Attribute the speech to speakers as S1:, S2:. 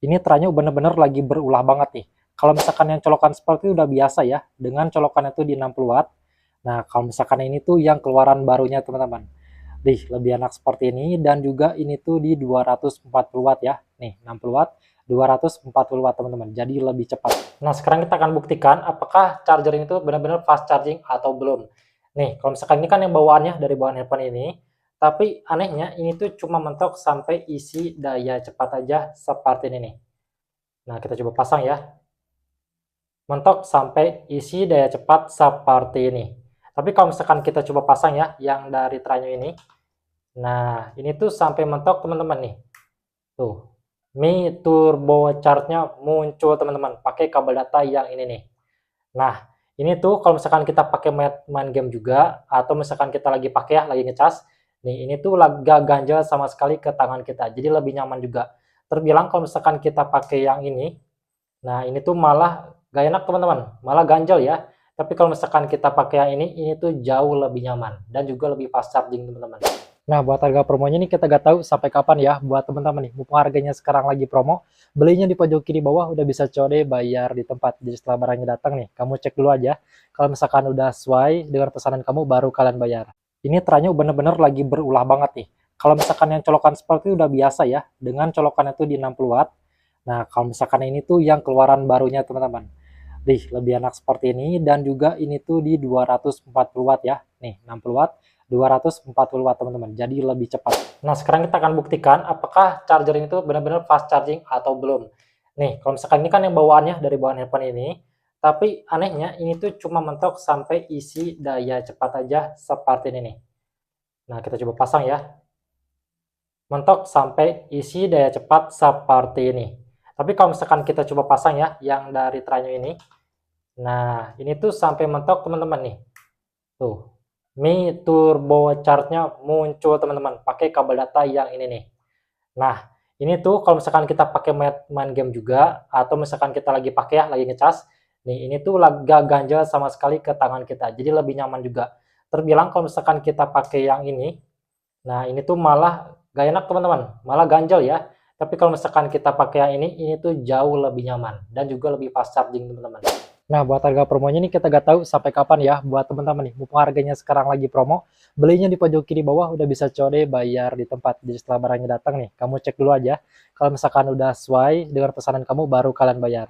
S1: Ini trennya bener-bener lagi berulah banget nih. Kalau misalkan yang colokan seperti itu udah biasa ya, dengan colokan itu di 60 watt. Nah, kalau misalkan ini tuh yang keluaran barunya teman-teman. Lebih enak seperti ini dan juga ini tuh di 240 watt ya. Nih, 60 watt, 240 watt teman-teman. Jadi lebih cepat. Nah, sekarang kita akan buktikan apakah charger ini tuh benar-benar fast charging atau belum. Nih, kalau misalkan ini kan yang bawaannya dari bawaan handphone ini, tapi anehnya ini tuh cuma mentok sampai isi daya cepat aja seperti ini nih. Nah, kita coba pasang ya. Mentok sampai isi daya cepat seperti ini. Tapi kalau misalkan kita coba pasang ya, yang dari Tranyo ini. Nah, ini tuh sampai mentok teman-teman nih. Tuh. Mi turbo charge-nya muncul teman-teman, pakai kabel data yang ini nih. Nah, ini tuh kalau misalkan kita pakai main game juga, atau misalkan kita lagi pakai ya, lagi ngecas, nih ini tuh gak ganjel sama sekali ke tangan kita, jadi lebih nyaman juga. Terbilang kalau misalkan kita pakai yang ini, nah ini tuh malah gak enak teman-teman, malah ganjel ya. Tapi kalau misalkan kita pakai yang ini tuh jauh lebih nyaman, dan juga lebih fast charging teman-teman. Nah, buat harga promonya ini kita gak tahu sampai kapan ya buat teman-teman nih. Mumpung harganya sekarang lagi promo, belinya di pojok kiri bawah udah bisa COD bayar di tempat. Jadi setelah barangnya datang nih, kamu cek dulu aja. Kalau misalkan udah sesuai dengan pesanan kamu, baru kalian bayar. Ini trennya bener-bener lagi berulah banget nih. Kalau misalkan yang colokan seperti itu udah biasa ya, dengan colokan itu di 60 watt. Nah, kalau misalkan ini tuh yang keluaran barunya teman-teman. Lebih enak seperti ini dan juga ini tuh di 240 watt ya. Nih, 60 watt, 240 watt teman-teman. Jadi lebih cepat. Nah, sekarang kita akan buktikan apakah charger ini tuh benar-benar fast charging atau belum. Nih, kalau misalkan ini kan yang bawaannya dari bawaan handphone ini, tapi anehnya ini tuh cuma mentok sampai isi daya cepat aja seperti ini nih. Nah, kita coba pasang ya. Mentok sampai isi daya cepat seperti ini. Tapi kalau misalkan kita coba pasang ya, yang dari Tranyo ini. Nah, ini tuh sampai mentok teman-teman nih. Tuh. Mi turbo charge-nya muncul teman-teman, pakai kabel data yang ini nih. Nah, ini tuh kalau misalkan kita pakai main game juga, atau misalkan kita lagi pakai ya, lagi ngecas, nih ini tuh gak ganjel sama sekali ke tangan kita, jadi lebih nyaman juga. Terbilang kalau misalkan kita pakai yang ini, nah ini tuh malah gak enak teman-teman, malah ganjel ya. Tapi kalau misalkan kita pakai yang ini tuh jauh lebih nyaman, dan juga lebih fast charging teman-teman. Nah, buat harga promonya ini kita gak tahu sampai kapan ya buat teman-teman nih. Mumpung harganya sekarang lagi promo, belinya di pojok kiri bawah udah bisa COD bayar di tempat. Jadi setelah barangnya datang nih, kamu cek dulu aja. Kalau misalkan udah sesuai dengan pesanan kamu, baru kalian bayar.